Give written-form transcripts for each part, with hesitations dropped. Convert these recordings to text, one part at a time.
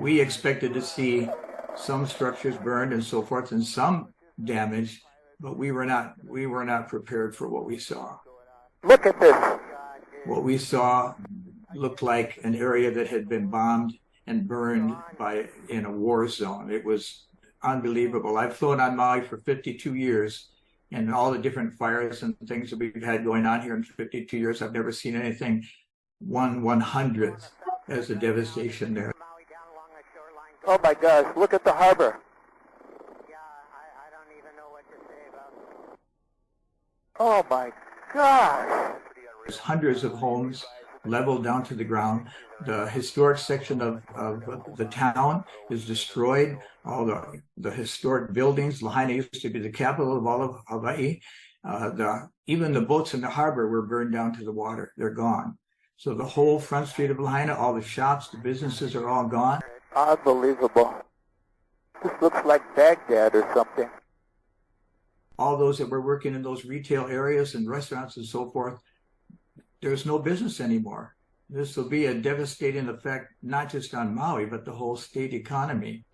we expected to see some structures burned and so forth and some damage, but we were not prepared for what we saw. Look at this. What we saw looked like an area that had been bombed and burned in a war zone. It was unbelievable. I've flown on Maui for 52 years, and all the different fires and things that we've had going on here in 52 years, I've never seen anything 1/100th as the devastation there. Oh my gosh, look at the harbor. Yeah, I don't even know what to say about it. Oh my gosh. There's hundreds of homes leveled down to the ground. The historic section of the town is destroyed. All the historic buildings. Lahaina used to be the capital of all of Hawaii. Even the boats in the harbor were burned down to the water. They're gone. So the whole front street of Lahaina, all the shops, the businesses are all gone. Unbelievable. This looks like Baghdad or something. All those that were working in those retail areas and restaurants and so forth, there's no business anymore. This will be a devastating effect, not just on Maui, but the whole state economy.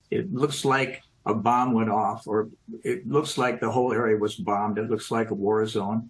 It looks like a bomb went off, or it looks like the whole area was bombed. It looks like a war zone.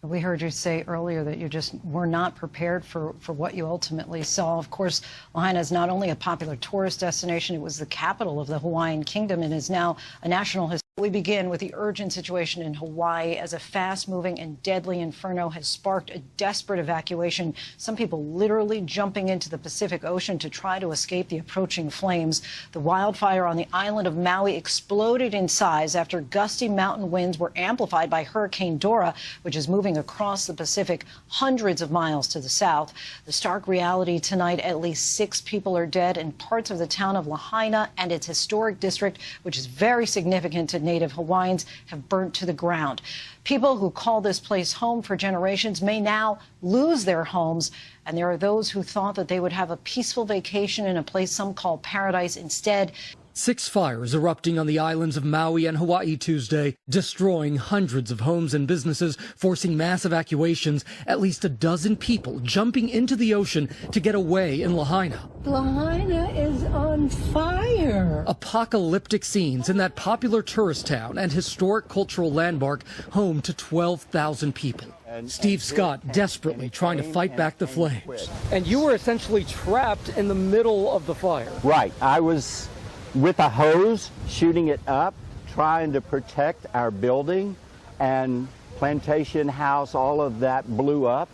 We heard you say earlier that you just were not prepared for what you ultimately saw. Of course, Lahaina is not only a popular tourist destination, it was the capital of the Hawaiian kingdom and is now a national history. We begin with the urgent situation in Hawaii as a fast-moving and deadly inferno has sparked a desperate evacuation. Some people literally jumping into the Pacific Ocean to try to escape the approaching flames. The wildfire on the island of Maui exploded in size after gusty mountain winds were amplified by Hurricane Dora, which is moving across the Pacific hundreds of miles to the south. The stark reality tonight, at least 6 people are dead and parts of the town of Lahaina and its historic district, which is very significant to Native Hawaiians, have burnt to the ground. People who call this place home for generations may now lose their homes, and there are those who thought that they would have a peaceful vacation in a place some call paradise instead. 6 fires erupting on the islands of Maui and Hawaii Tuesday, destroying hundreds of homes and businesses, forcing mass evacuations, at least a dozen people jumping into the ocean to get away in Lahaina. Lahaina is on fire. Apocalyptic scenes in that popular tourist town and historic cultural landmark home to 12,000 people. Steve Scott desperately trying to fight back the flames. And you were essentially trapped in the middle of the fire. Right. I was with a hose shooting it up, trying to protect our building, and Plantation House, all of that blew up.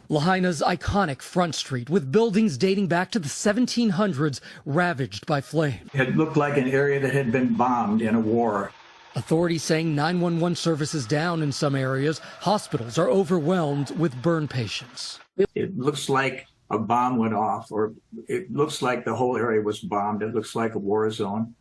Lahaina's iconic Front Street, with buildings dating back to the 1700s, ravaged by flames. It looked like an area that had been bombed in a war. Authorities saying 911 services down in some areas. Hospitals are overwhelmed with burn patients. It looks like a bomb went off, or it looks like the whole area was bombed. It looks like a war zone.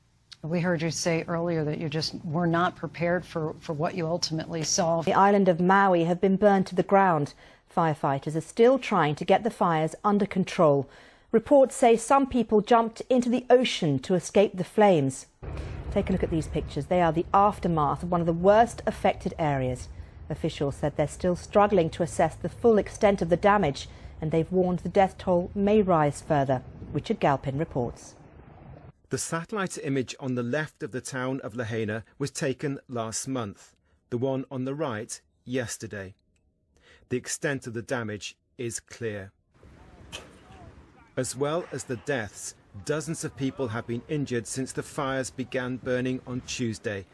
We heard you say earlier that you just were not prepared for what you ultimately saw. The island of Maui have been burned to the ground. Firefighters are still trying to get the fires under control. Reports say some people jumped into the ocean to escape the flames. Take a look at these pictures. They are the aftermath of one of the worst affected areas. Officials said they're still struggling to assess the full extent of the damage, and they've warned the death toll may rise further. Richard Galpin reports. The satellite image on the left of the town of Lahaina was taken last month. The one on the right, yesterday. The extent of the damage is clear. As well as the deaths, dozens of people have been injured since the fires began burning on Tuesday,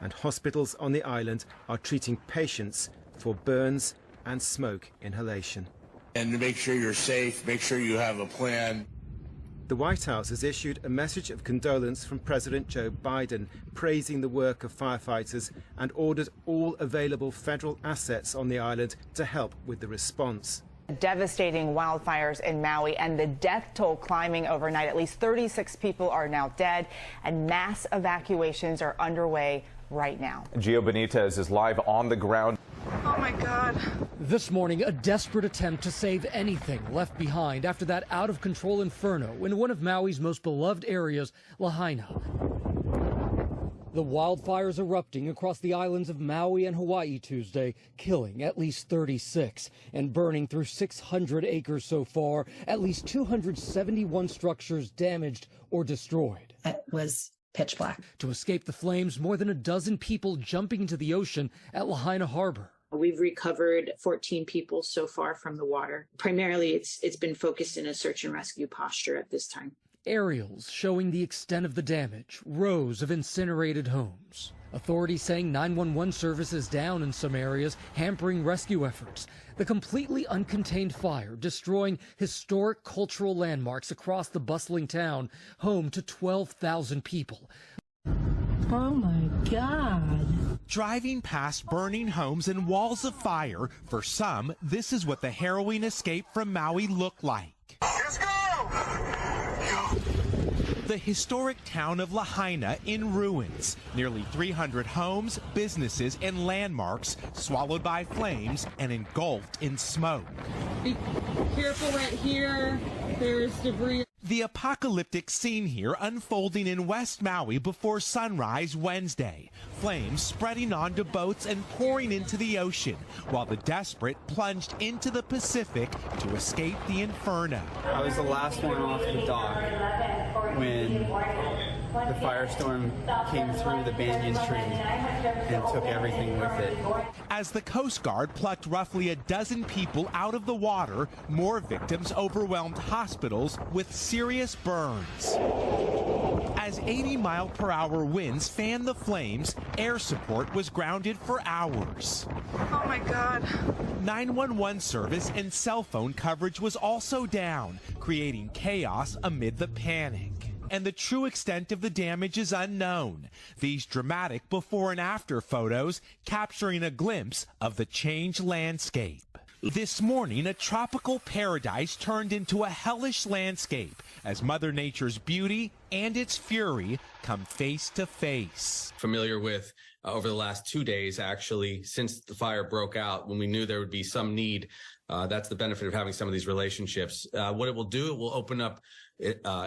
and hospitals on the island are treating patients for burns and smoke inhalation. And to make sure you're safe, make sure you have a plan. The White House has issued a message of condolence from President Joe Biden, praising the work of firefighters, and ordered all available federal assets on the island to help with the response. Devastating wildfires in Maui and the death toll climbing overnight. At least 36 people are now dead, and mass evacuations are underway right now. Gio Benitez is live on the ground. Oh my God. This morning, a desperate attempt to save anything left behind after that out-of-control inferno in one of Maui's most beloved areas, Lahaina. The wildfires erupting across the islands of Maui and Hawaii Tuesday, killing at least 36 and burning through 600 acres so far, at least 271 structures damaged or destroyed. It was pitch black. To escape the flames, more than a dozen people jumping into the ocean at Lahaina Harbor. We've recovered 14 people so far from the water. Primarily, it's been focused in a search and rescue posture at this time. Aerials showing the extent of the damage, rows of incinerated homes. Authorities saying 911 services down in some areas, hampering rescue efforts. The completely uncontained fire destroying historic cultural landmarks across the bustling town, home to 12,000 people. Oh my God. Driving past burning homes and walls of fire, for some, this is what the harrowing escape from Maui looked like. Let's go! The historic town of Lahaina in ruins. Nearly 300 homes, businesses, and landmarks swallowed by flames and engulfed in smoke. Be careful right here. There's debris. The apocalyptic scene here unfolding in West Maui before sunrise Wednesday. Flames spreading onto boats and pouring into the ocean, while the desperate plunged into the Pacific to escape the inferno. I was the last one off the dock when the firestorm came through the banyan tree and took everything with it. As the Coast Guard plucked roughly a dozen people out of the water, more victims overwhelmed hospitals with serious burns. As 80-mile-per-hour winds fanned the flames, air support was grounded for hours. Oh my God. 911 service and cell phone coverage was also down, creating chaos amid the panic. And the true extent of the damage is unknown. These dramatic before and after photos capturing a glimpse of the changed landscape. This morning, a tropical paradise turned into a hellish landscape as Mother Nature's beauty and its fury come face to face. Familiar with over the last 2 days, actually, since the fire broke out, when we knew there would be some need. That's the benefit of having some of these relationships. What it will do, it will open up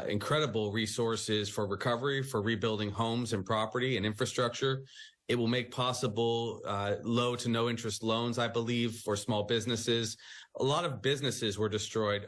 incredible resources for recovery, for rebuilding homes and property and infrastructure. It will make possible low to no interest loans, I believe, for small businesses. A lot of businesses were destroyed.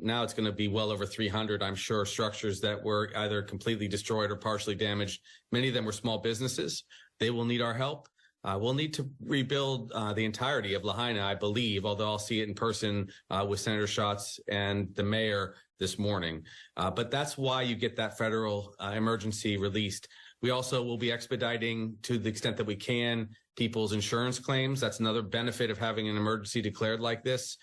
Now it's going to be well over 300, I'm sure, structures that were either completely destroyed or partially damaged. Many of them were small businesses. They will need our help. We'll need to rebuild the entirety of Lahaina, I believe, although I'll see it in person with Senator Schatz and the mayor this morning. But that's why you get that federal emergency released. We also will be expediting, to the extent that we can, people's insurance claims. That's another benefit of having an emergency declared like this.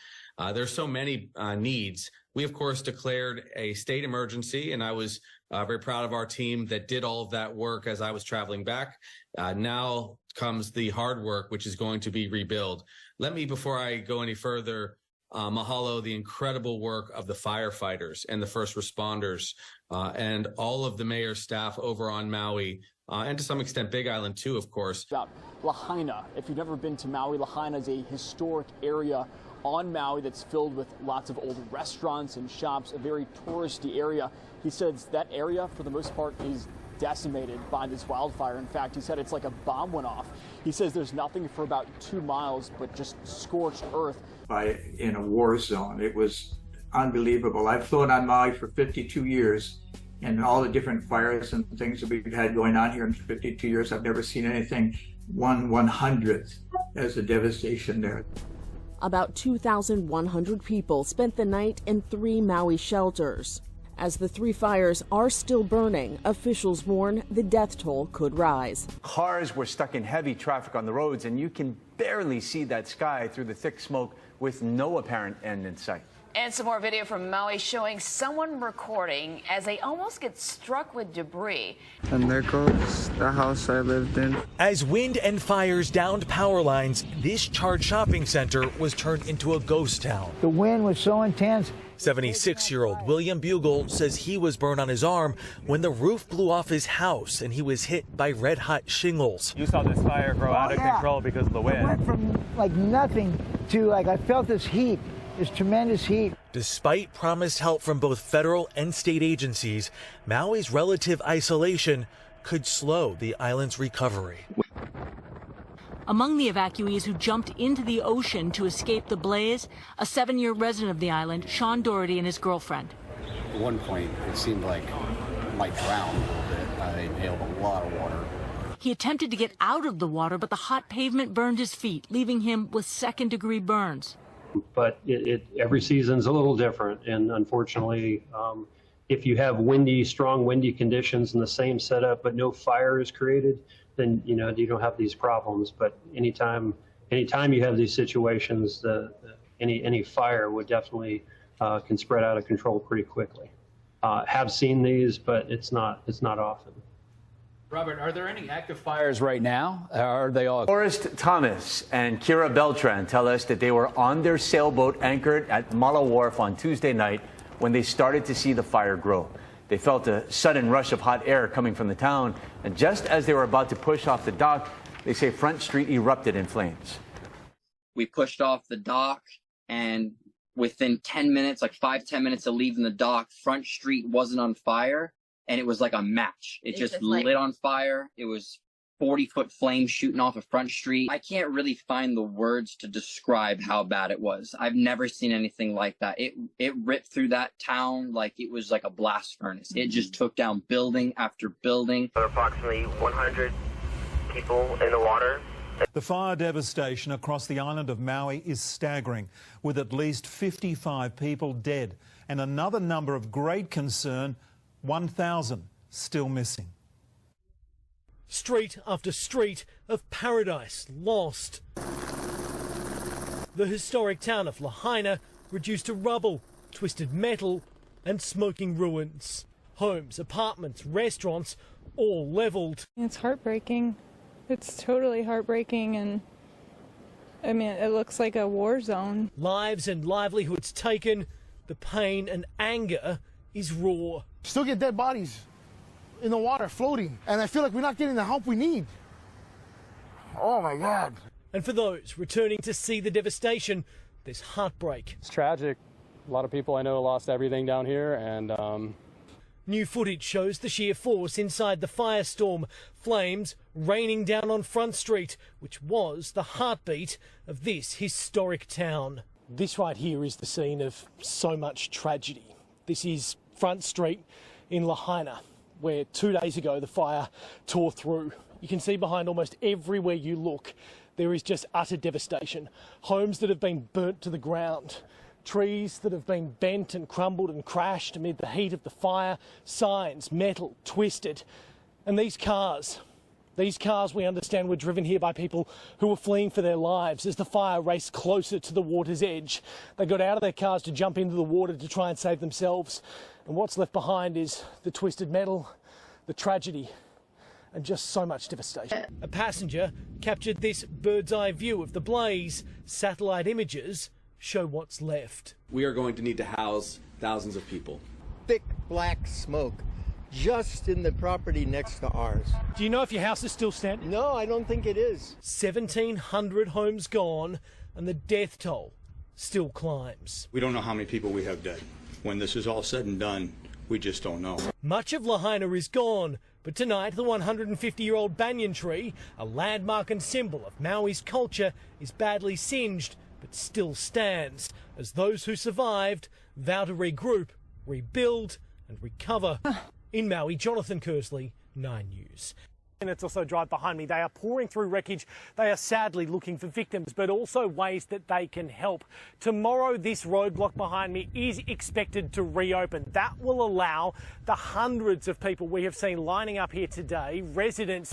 There's so many needs. We, of course, declared a state emergency, and I was very proud of our team that did all of that work as I was traveling back. Now comes the hard work, which is going to be rebuild. Let me, before I go any further, mahalo the incredible work of the firefighters and the first responders and all of the mayor's staff over on Maui, and to some extent Big Island too, of course. About Lahaina. If you've never been to Maui, Lahaina is a historic area on Maui that's filled with lots of old restaurants and shops, a very touristy area. He says that area, for the most part, is decimated by this wildfire. In fact, he said it's like a bomb went off. He says there's nothing for about 2 miles but just scorched earth. In a war zone. It was unbelievable. I've flown on Maui for 52 years, and all the different fires and things that we've had going on here in 52 years, I've never seen anything 1/100th as the devastation there. About 2,100 people spent the night in 3 Maui shelters. As the 3 fires are still burning, officials warn the death toll could rise. Cars were stuck in heavy traffic on the roads, and you can barely see that sky through the thick smoke with no apparent end in sight. And some more video from Maui showing someone recording as they almost get struck with debris. And there goes the house I lived in. As wind and fires downed power lines, this charred shopping center was turned into a ghost town. The wind was so intense. 76-year-old William Bugle says he was burned on his arm when the roof blew off his house and he was hit by red-hot shingles. You saw this fire grow out of control because of the wind. It went from like nothing to like I felt this heat, this tremendous heat. Despite promised help from both federal and state agencies, Maui's relative isolation could slow the island's recovery. Among the evacuees who jumped into the ocean to escape the blaze, a 7-year resident of the island, Sean Doherty, and his girlfriend. At one point, it seemed like I might drown a little bit. I inhaled a lot of water. He attempted to get out of the water, but the hot pavement burned his feet, leaving him with second-degree burns. But every season's a little different, and unfortunately, if you have strong windy conditions in the same setup, but no fire is created, then you don't have these problems. But anytime you have these situations, any fire would definitely can spread out of control pretty quickly. Have seen these, but it's not often. Robert, are there any active fires right now? Are they all? Forrest Thomas and Kira Beltran tell us that they were on their sailboat anchored at Mala Wharf on Tuesday night when they started to see the fire grow. They felt a sudden rush of hot air coming from the town, and just as they were about to push off the dock, they say Front Street erupted in flames. We pushed off the dock, and within 10 minutes, like 5-10 minutes of leaving the dock, Front Street wasn't on fire, and it was like a match. It just lit on fire. It was 40-foot flames shooting off of Front Street. I can't really find the words to describe how bad it was. I've never seen anything like that. It ripped through that town like it was like a blast furnace. It just took down building after building. Approximately 100 people in the water. The fire devastation across the island of Maui is staggering, with at least 55 people dead and another number of great concern, 1,000 still missing. Street after street of paradise lost. The historic town of Lahaina reduced to rubble, twisted metal and smoking ruins. Homes, apartments, restaurants all levelled. It's heartbreaking. It's totally heartbreaking, and I mean, it looks like a war zone. Lives and livelihoods taken. The pain and anger is raw. Still get dead bodies in the water floating, and I feel like we're not getting the help we need. Oh my God. And for those returning to see the devastation, there's heartbreak. It's tragic. A lot of people I know lost everything down here, and new footage shows the sheer force inside the firestorm, flames raining down on Front Street, which was the heartbeat of this historic town. This right here is the scene of so much tragedy. This is Front Street in Lahaina, where 2 days ago the fire tore through. You can see behind almost everywhere you look, there is just utter devastation. Homes that have been burnt to the ground, trees that have been bent and crumbled and crashed amid the heat of the fire, signs, metal, twisted. And these cars we understand were driven here by people who were fleeing for their lives as the fire raced closer to the water's edge. They got out of their cars to jump into the water to try and save themselves. And what's left behind is the twisted metal, the tragedy, and just so much devastation. A passenger captured this bird's eye view of the blaze. Satellite images show what's left. We are going to need to house thousands of people. Thick black smoke just in the property next to ours. Do you know if your house is still standing? No, I don't think it is. 1,700 homes gone, and the death toll still climbs. We don't know how many people we have dead. When this is all said and done, we just don't know. Much of Lahaina is gone, but tonight the 150-year-old banyan tree, a landmark and symbol of Maui's culture, is badly singed, but still stands, as those who survived vow to regroup, rebuild and recover. In Maui, Jonathan Kersley, 9 News. And it's also drive behind me. They are pouring through wreckage. They are sadly looking for victims, but also ways that they can help. Tomorrow, this roadblock behind me is expected to reopen. That will allow the hundreds of people we have seen lining up here today, residents.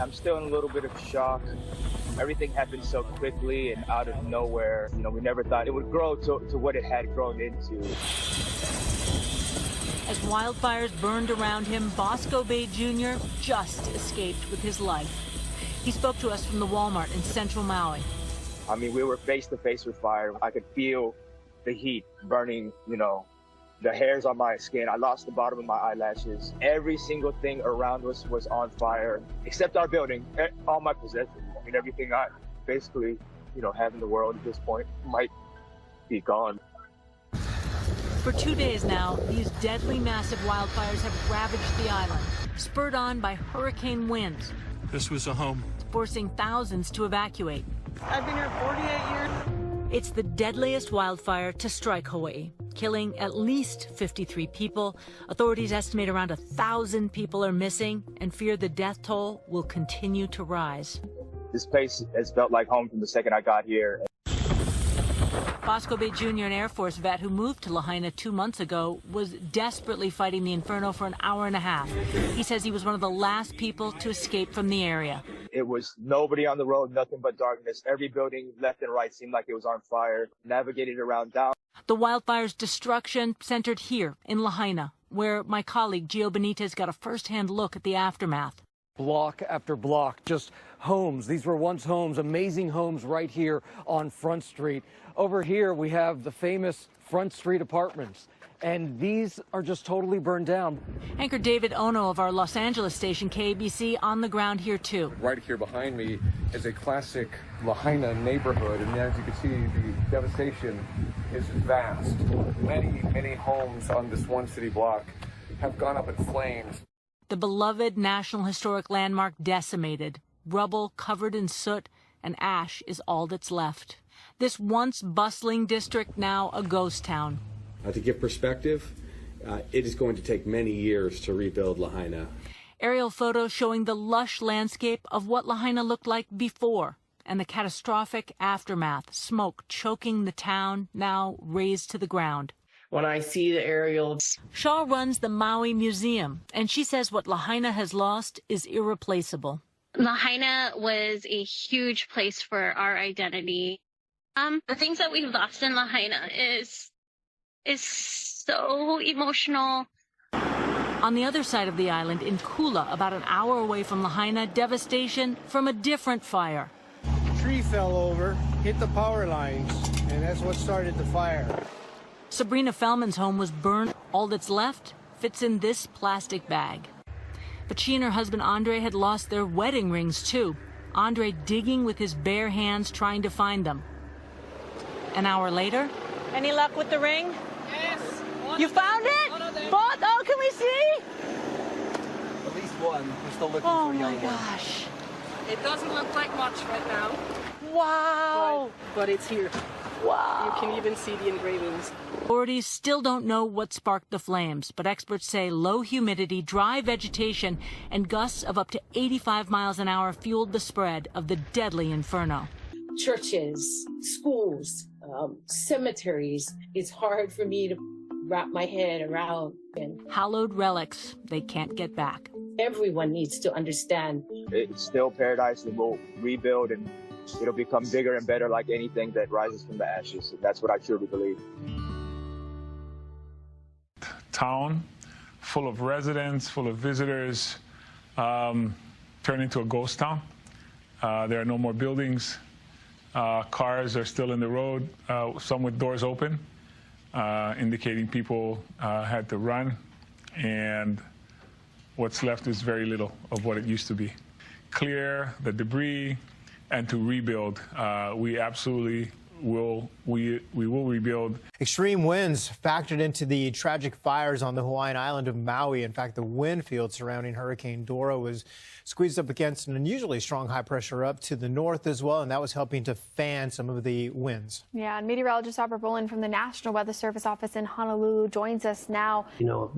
I'm still in a little bit of shock. Everything happened so quickly and out of nowhere. You know, we never thought it would grow to what it had grown into. As wildfires burned around him, Bosco Bay Jr. just escaped with his life. He spoke to us from the Walmart in central Maui. I mean, we were face to face with fire. I could feel the heat burning, you know, the hairs on my skin. I lost the bottom of my eyelashes. Every single thing around us was on fire, except our building, all my possessions. I mean, everything I basically, you know, have in the world at this point might be gone. For 2 days now, these deadly massive wildfires have ravaged the island, spurred on by hurricane winds. This was a home. Forcing thousands to evacuate. I've been here 48 years. It's the deadliest wildfire to strike Hawaii, killing at least 53 people. Authorities estimate around 1,000 people are missing and fear the death toll will continue to rise. This place has felt like home from the second I got here. Bosco Bay Jr., an Air Force vet who moved to Lahaina 2 months ago, was desperately fighting the inferno for an hour and a half. He says he was one of the last people to escape from the area. It was nobody on the road, nothing but darkness. Every building left and right seemed like it was on fire. Navigated around down. The wildfire's destruction centered here in Lahaina, where my colleague Gio Benitez got a first-hand look at the aftermath. Block after block, just homes. These were once homes, amazing homes right here on Front Street. Over here, we have the famous Front Street apartments, and these are just totally burned down. Anchor David Ono of our Los Angeles station, KABC, on the ground here, too. Right here behind me is a classic Lahaina neighborhood, and as you can see, the devastation is vast. Many, many homes on this one city block have gone up in flames. The beloved National Historic Landmark decimated. Rubble covered in soot and ash is all that's left. This once bustling district now a ghost town. To give perspective, it is going to take many years to rebuild Lahaina. Aerial photos showing the lush landscape of what Lahaina looked like before and the catastrophic aftermath, smoke choking the town, now razed to the ground. When I see the aerials. Shaw runs the Maui Museum, and she says what Lahaina has lost is irreplaceable. Lahaina was a huge place for our identity. The things that we've lost in Lahaina is so emotional. On the other side of the island, in Kula, about an hour away from Lahaina, devastation from a different fire. A tree fell over, hit the power lines, and that's what started the fire. Sabrina Fellman's home was burned. All that's left fits in this plastic bag. But she and her husband Andre had lost their wedding rings too. Andre digging with his bare hands trying to find them. An hour later. Any luck with the ring? Yes. You found it? Both? Oh, can we see? At least one. We're still looking for a young one. Oh my gosh. It doesn't look like much right now. Wow. But it's here. Wow. You can even see the engravings. Authorities still don't know what sparked the flames, but experts say low humidity, dry vegetation, and gusts of up to 85 miles an hour fueled the spread of the deadly inferno. Churches, schools, cemeteries. It's hard for me to wrap my head around. And hallowed relics they can't get back. Everyone needs to understand. It's still paradise, and we'll rebuild, and it'll become bigger and better like anything that rises from the ashes. And that's what I truly believe. Town full of residents, full of visitors, turned into a ghost town. There are no more buildings. Cars are still in the road, some with doors open, indicating people had to run. And what's left is very little of what it used to be. Clear the debris and to rebuild. We absolutely will. We will rebuild. Extreme winds factored into the tragic fires on the Hawaiian island of Maui. In fact, the wind field surrounding Hurricane Dora was squeezed up against an unusually strong high pressure up to the north as well, and that was helping to fan some of the winds. Yeah, and meteorologist Robert Bolin from the National Weather Service office in Honolulu joins us now. You know,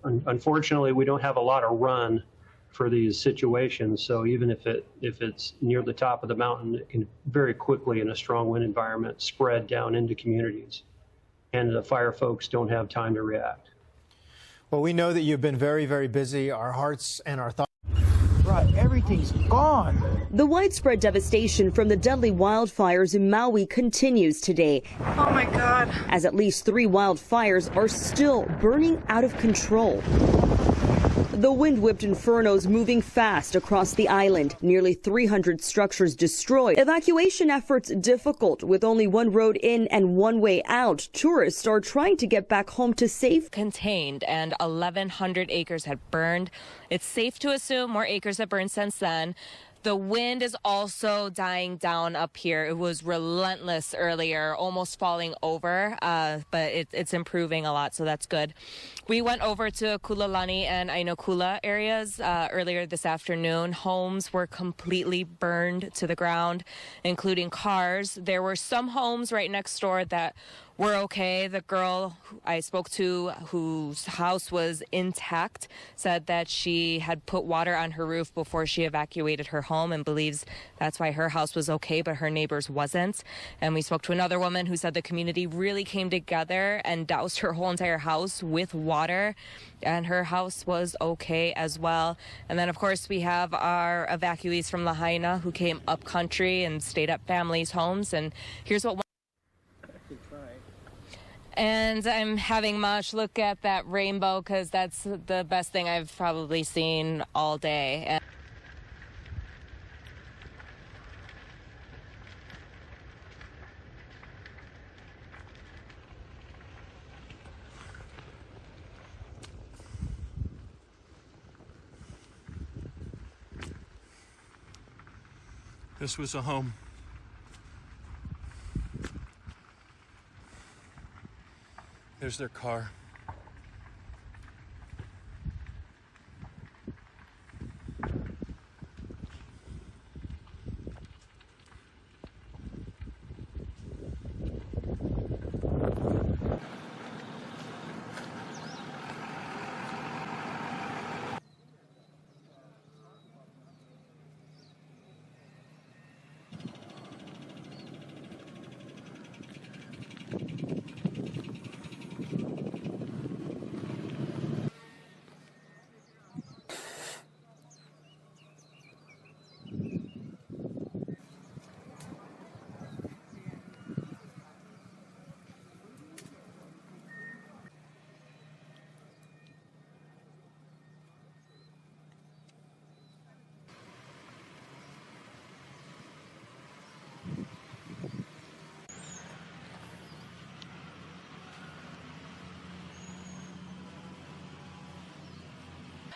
unfortunately, we don't have a lot of run for these situations. So even if it's near the top of the mountain, it can very quickly, in a strong wind environment, spread down into communities. And the fire folks don't have time to react. Well, we know that you've been very, very busy. Our hearts and our thoughts. Right, everything's gone. The widespread devastation from the deadly wildfires in Maui continues today. Oh my God. As at least 3 wildfires are still burning out of control. The wind-whipped infernos moving fast across the island. Nearly 300 structures destroyed. Evacuation efforts difficult with only one road in and one way out. Tourists are trying to get back home to safe. Contained, and 1,100 acres had burned. It's safe to assume more acres have burned since then. The wind is also dying down up here. It was relentless earlier, almost falling over, but it's improving a lot, so that's good. We went over to Kulalani and Ainokula areas earlier this afternoon. Homes were completely burned to the ground, including cars. There were some homes right next door that were okay. The girl I spoke to, whose house was intact, said that she had put water on her roof before she evacuated her home and believes that's why her house was okay, but her neighbor's wasn't. And we spoke to another woman who said the community really came together and doused her whole entire house with water, and her house was okay as well. And then, of course, we have our evacuees from Lahaina who came up country and stayed at families' homes. And here's what And I'm having Mosh look at that rainbow because that's the best thing I've probably seen all day. This was a home. There's their car.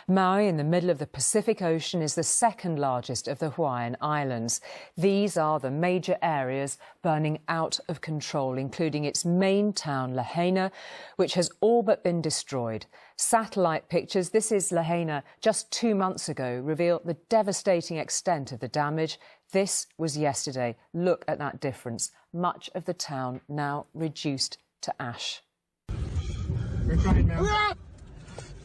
Maui, in the middle of the Pacific Ocean, is the second largest of the Hawaiian Islands. These are the major areas burning out of control, including its main town, Lahaina, which has all but been destroyed. Satellite pictures, this is Lahaina just 2 months ago, reveal the devastating extent of the damage. This was yesterday. Look at that difference. Much of the town now reduced to ash.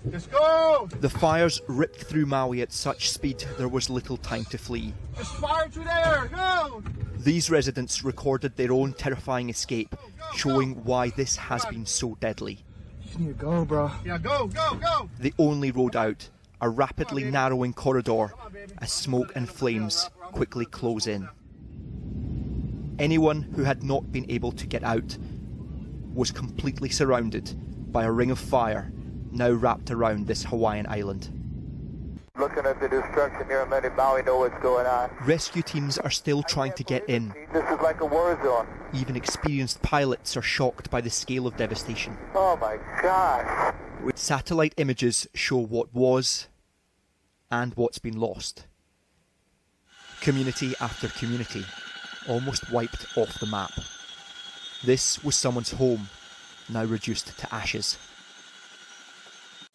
Let's go! The fires ripped through Maui at such speed there was little time to flee. There's fire through there! Go! These residents recorded their own terrifying escape, showing why this has been so deadly. You need to go, bro. Yeah, go, go, go! The only road out, a rapidly narrowing corridor, as smoke and flames quickly close in. Anyone who had not been able to get out was completely surrounded by a ring of fire now wrapped around this Hawaiian island. Looking at the destruction here, letting Maui know what's going on. Rescue teams are still trying to get in. This is like a war zone. Even experienced pilots are shocked by the scale of devastation. Oh my gosh. Satellite images show what was and what's been lost. Community after community, almost wiped off the map. This was someone's home, now reduced to ashes.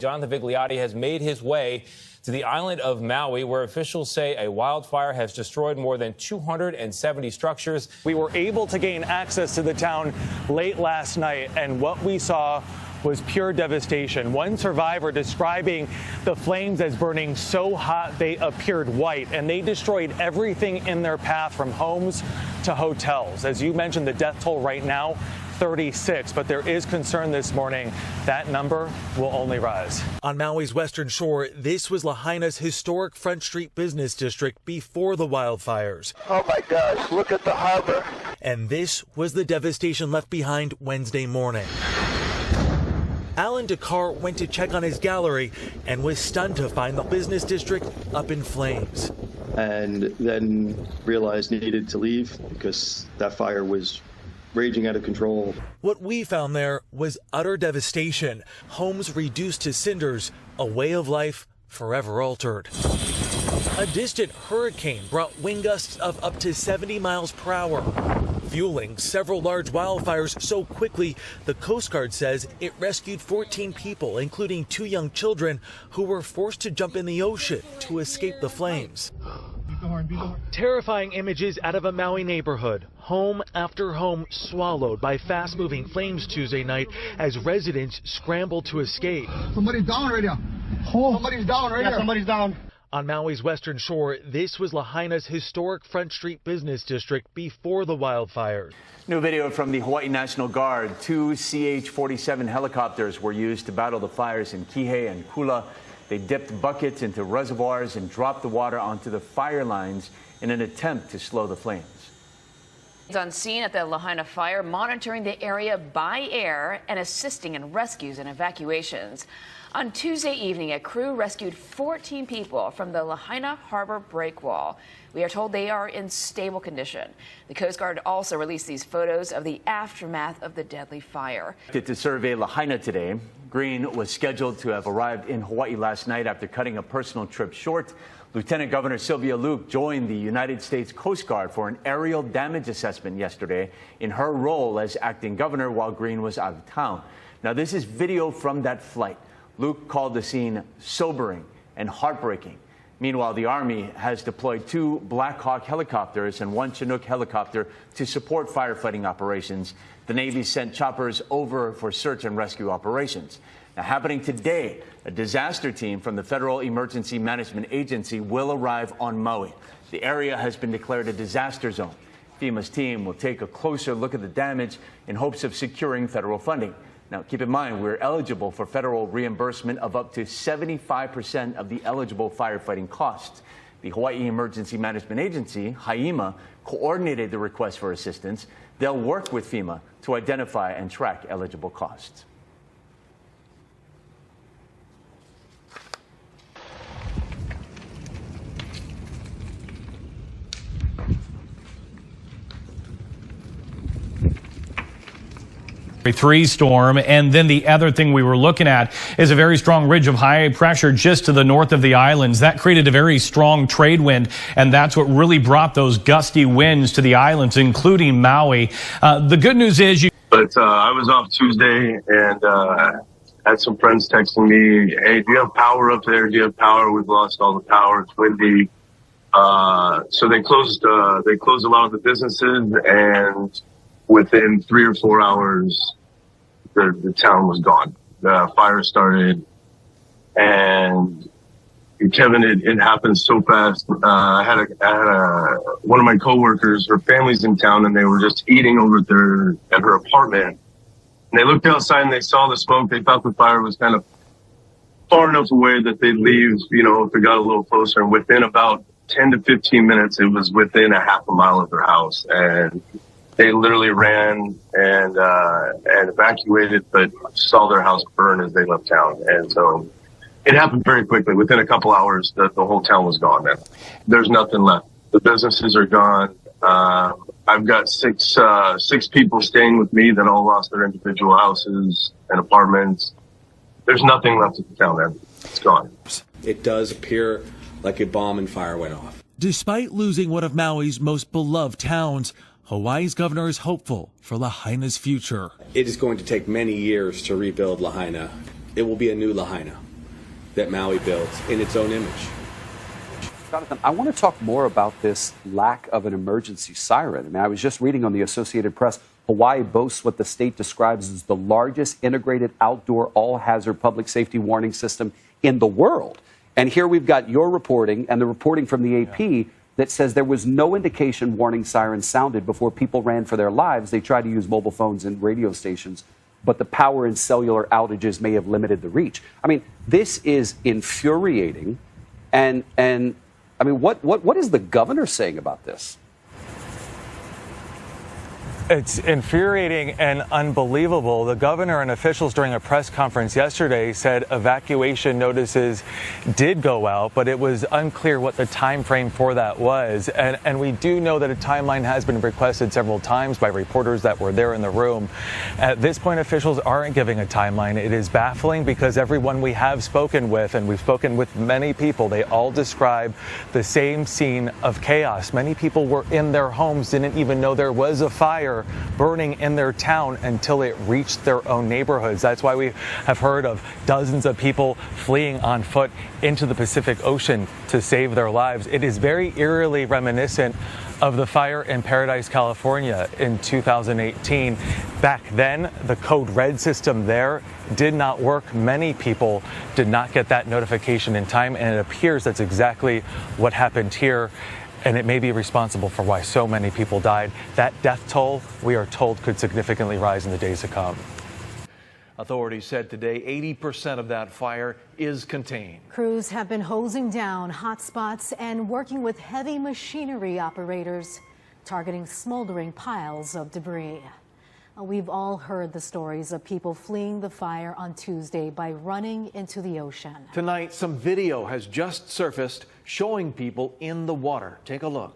Jonathan Vigliotti has made his way to the island of Maui, where officials say a wildfire has destroyed more than 270 structures. We were able to gain access to the town late last night, and what we saw was pure devastation. One survivor describing the flames as burning so hot they appeared white, and they destroyed everything in their path from homes to hotels. As you mentioned, the death toll right now, 36, but there is concern this morning that number will only rise. On Maui's western shore, this was Lahaina's historic Front Street business district before the wildfires. Oh my gosh, look at the harbor. And this was the devastation left behind Wednesday morning. Alan Dakar went to check on his gallery and was stunned to find the business district up in flames. And then realized needed to leave because that fire was raging out of control. What we found there was utter devastation, homes reduced to cinders, a way of life forever altered. A distant hurricane brought wind gusts of up to 70 miles per hour, fueling several large wildfires so quickly the Coast Guard says it rescued 14 people, including 2 young children who were forced to jump in the ocean to escape the flames. Terrifying images out of a Maui neighborhood. Home after home swallowed by fast-moving flames Tuesday night as residents scrambled to escape. Somebody's down right here. Oh. Somebody's down right here. Somebody's down. On Maui's western shore, this was Lahaina's historic Front Street business district before the wildfires. New video from the Hawaii National Guard. 2 CH-47 helicopters were used to battle the fires in Kihei and Kula. They dipped buckets into reservoirs and dropped the water onto the fire lines in an attempt to slow the flames. On scene at the Lahaina fire, monitoring the area by air and assisting in rescues and evacuations. On Tuesday evening, a crew rescued 14 people from the Lahaina Harbor breakwall. We are told they are in stable condition. The Coast Guard also released these photos of the aftermath of the deadly fire. To survey Lahaina today, Green was scheduled to have arrived in Hawaii last night after cutting a personal trip short. Lieutenant Governor Sylvia Luke joined the United States Coast Guard for an aerial damage assessment yesterday in her role as acting governor while Green was out of town. Now, this is video from that flight. Luke called the scene sobering and heartbreaking. Meanwhile, the Army has deployed 2 Black Hawk helicopters and 1 Chinook helicopter to support firefighting operations. The Navy sent choppers over for search and rescue operations. Now, happening today, a disaster team from the Federal Emergency Management Agency will arrive on Maui. The area has been declared a disaster zone. FEMA's team will take a closer look at the damage in hopes of securing federal funding. Now, keep in mind, we're eligible for federal reimbursement of up to 75% of the eligible firefighting costs. The Hawaii Emergency Management Agency, HAEMA, coordinated the request for assistance. They'll work with FEMA to identify and track eligible costs. 3 storm. And then the other thing we were looking at is a very strong ridge of high pressure just to the north of the islands. That created a very strong trade wind, and that's what really brought those gusty winds to the islands, including Maui. The good news is But I was off Tuesday and had some friends texting me, hey, do you have power up there? Do you have power? We've lost all the power. It's windy. So they closed a lot of the businesses, and within 3 or 4 hours, the town was gone. The fire started, and Kevin, it happened so fast. I had one of my coworkers, her family's in town, and they were just eating over there at her apartment. And they looked outside and they saw the smoke. They thought the fire was kind of far enough away that they'd leave, if it got a little closer. And within about 10 to 15 minutes, it was within a half a mile of their house. And they literally ran and evacuated, but saw their house burn as they left town. And so it happened very quickly. Within a couple hours, the whole town was gone, man. There's nothing left. The businesses are gone. I've got six people staying with me that all lost their individual houses and apartments. There's nothing left of the town, man. It's gone. It does appear like a bomb and fire went off. Despite losing one of Maui's most beloved towns, Hawaii's governor is hopeful for Lahaina's future. It is going to take many years to rebuild Lahaina. It will be a new Lahaina that Maui builds in its own image. Jonathan, I want to talk more about this lack of an emergency siren. I mean, I was just reading on the Associated Press, Hawaii boasts what the state describes as the largest integrated outdoor all-hazard public safety warning system in the world. And here we've got your reporting and the reporting from the AP that says there was no indication warning sirens sounded before people ran for their lives. They tried to use mobile phones and radio stations, but the power and cellular outages may have limited the reach. I mean, this is infuriating. And I mean, what is the governor saying about this? It's infuriating and unbelievable. The governor and officials during a press conference yesterday said evacuation notices did go out, but it was unclear what the time frame for that was. And we do know that a timeline has been requested several times by reporters that were there in the room. At this point, officials aren't giving a timeline. It is baffling because everyone we have spoken with, and we've spoken with many people, they all describe the same scene of chaos. Many people were in their homes, didn't even know there was a fire burning in their town until it reached their own neighborhoods. That's why we have heard of dozens of people fleeing on foot into the Pacific Ocean to save their lives. It is very eerily reminiscent of the fire in Paradise, California in 2018. Back then, the code red system there did not work. Many people did not get that notification in time, and it appears that's exactly what happened here. And it may be responsible for why so many people died. That death toll, we are told, could significantly rise in the days to come. Authorities said today 80% of that fire is contained. Crews have been hosing down hot spots and working with heavy machinery operators, targeting smoldering piles of debris. We've all heard the stories of people fleeing the fire on Tuesday by running into the ocean. Tonight, some video has just surfaced showing people in the water. Take a look.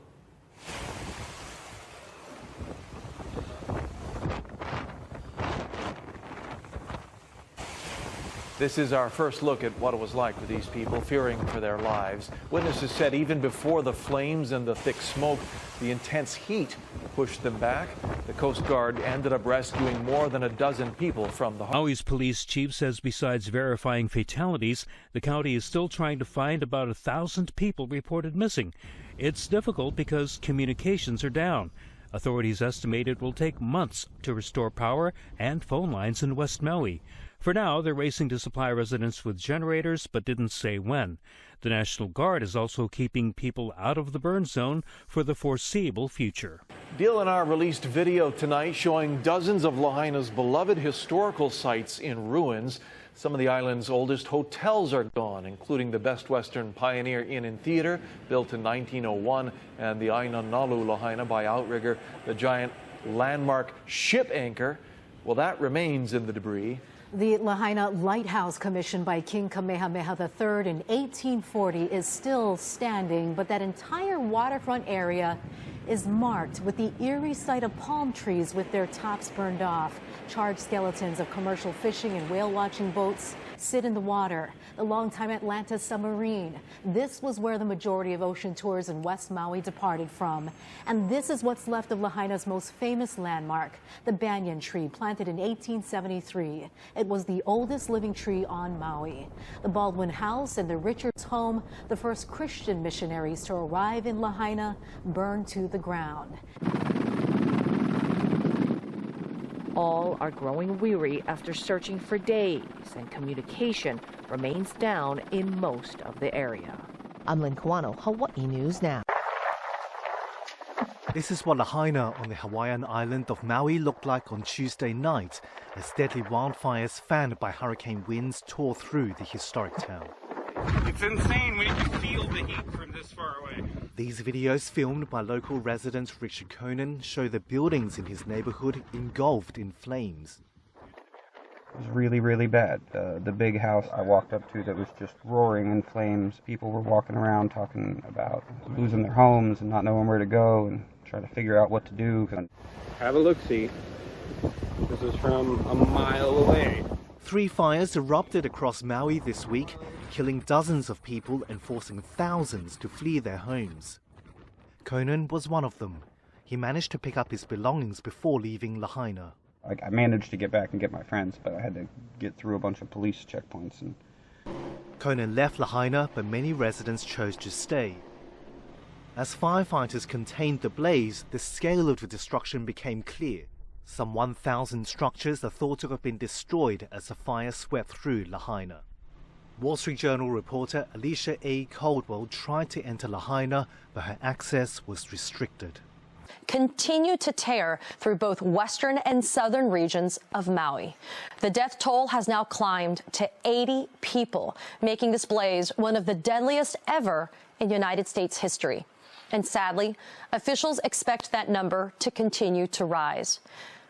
This is our first look at what it was like for these people, fearing for their lives. Witnesses said even before the flames and the thick smoke, the intense heat pushed them back. The Coast Guard ended up rescuing more than a dozen people from the Maui's police chief says besides verifying fatalities, the county is still trying to find about 1,000 people reported missing. It's difficult because communications are down. Authorities estimate it will take months to restore power and phone lines in West Maui. For now, they're racing to supply residents with generators, but didn't say when. The National Guard is also keeping people out of the burn zone for the foreseeable future. DLNR released video tonight showing dozens of Lahaina's beloved historical sites in ruins. Some of the island's oldest hotels are gone, including the Best Western Pioneer Inn and Theater, built in 1901, and the Aina Nalu Lahaina by Outrigger, the giant landmark ship anchor. Well, that remains in the debris. The Lahaina Lighthouse, commissioned by King Kamehameha III in 1840, is still standing, but that entire waterfront area is marked with the eerie sight of palm trees with their tops burned off. Charred skeletons of commercial fishing and whale watching boats sit in the water. The longtime Atlantis submarine. This was where the majority of ocean tours in West Maui departed from. And this is what's left of Lahaina's most famous landmark, the banyan tree planted in 1873. It was the oldest living tree on Maui. The Baldwin House and the Richards home, the first Christian missionaries to arrive in Lahaina, burned to the ground. All are growing weary after searching for days, and communication remains down in most of the area. I'm Lynn Kawano, Hawaii News Now. This is what Lahaina on the Hawaiian island of Maui looked like on Tuesday night as deadly wildfires fanned by hurricane winds tore through the historic town. It's insane when you can feel the heat from this far away. These videos filmed by local resident Richard Conan show the buildings in his neighborhood engulfed in flames. It was really, really bad. The big house I walked up to that was just roaring in flames. People were walking around talking about losing their homes and not knowing where to go and trying to figure out what to do. Have a look-see. This is from a mile away. 3 fires erupted across Maui this week, killing dozens of people and forcing thousands to flee their homes. Conan was one of them. He managed to pick up his belongings before leaving Lahaina. I managed to get back and get my friends, but I had to get through a bunch of police checkpoints. Conan left Lahaina, but many residents chose to stay. As firefighters contained the blaze, the scale of the destruction became clear. Some 1,000 structures are thought to have been destroyed as the fire swept through Lahaina. Wall Street Journal reporter Alicia A. Caldwell tried to enter Lahaina, but her access was restricted. Continue to tear through both western and southern regions of Maui. The death toll has now climbed to 80 people, making this blaze one of the deadliest ever in United States history. And sadly, officials expect that number to continue to rise.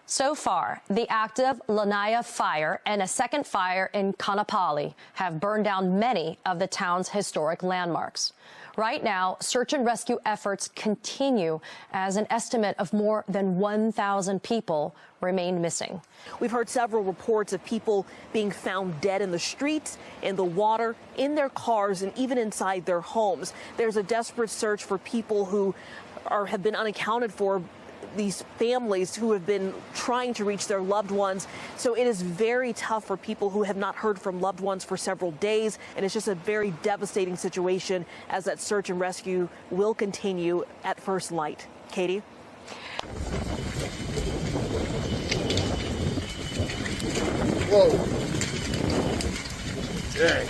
So far, the active Lanai fire and a second fire in Kaanapali have burned down many of the town's historic landmarks. Right now, search and rescue efforts continue as an estimate of more than 1,000 people remain missing. We've heard several reports of people being found dead in the streets, in the water, in their cars, and even inside their homes. There's a desperate search for people who have been unaccounted for, these families who have been trying to reach their loved ones. So it is very tough for people who have not heard from loved ones for several days, and it's just a very devastating situation as that search and rescue will continue at first light. Katie? Whoa. Dang.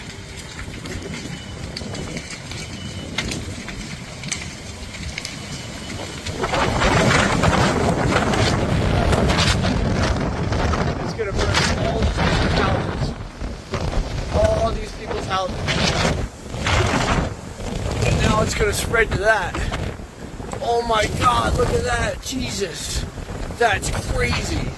Gonna burn all these people's houses, and now it's gonna spread to that. Oh my God, look at that, Jesus, that's crazy.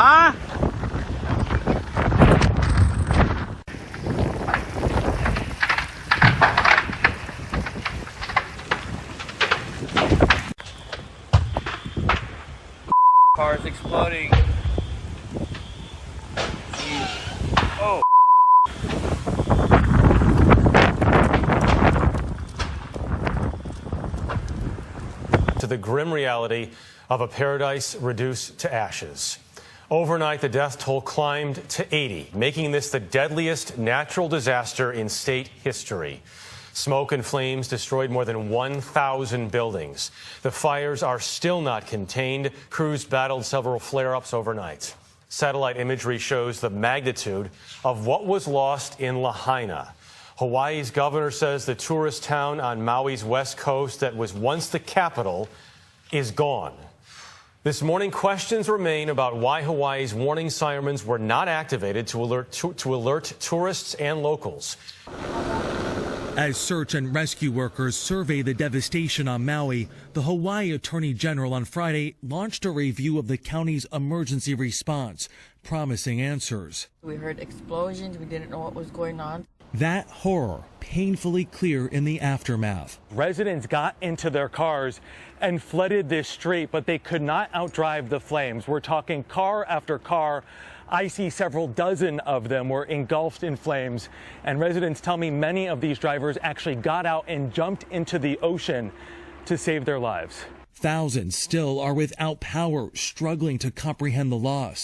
Huh? Cars exploding. Oh. To the grim reality of a paradise reduced to ashes. Overnight, the death toll climbed to 80, making this the deadliest natural disaster in state history. Smoke and flames destroyed more than 1,000 buildings. The fires are still not contained. Crews battled several flare-ups overnight. Satellite imagery shows the magnitude of what was lost in Lahaina. Hawaii's governor says the tourist town on Maui's west coast that was once the capital is gone. This morning, questions remain about why Hawaii's warning sirens were not activated to alert tourists and locals. As search and rescue workers survey the devastation on Maui, the Hawaii Attorney General on Friday launched a review of the county's emergency response, promising answers. We heard explosions. We didn't know what was going on. That horror painfully clear in the aftermath. Residents got into their cars and flooded this street, but they could not outdrive the flames. We're talking car after car. I see several dozen of them were engulfed in flames, and residents tell me many of these drivers actually got out and jumped into the ocean to save their lives. Thousands still are without power, struggling to comprehend the loss.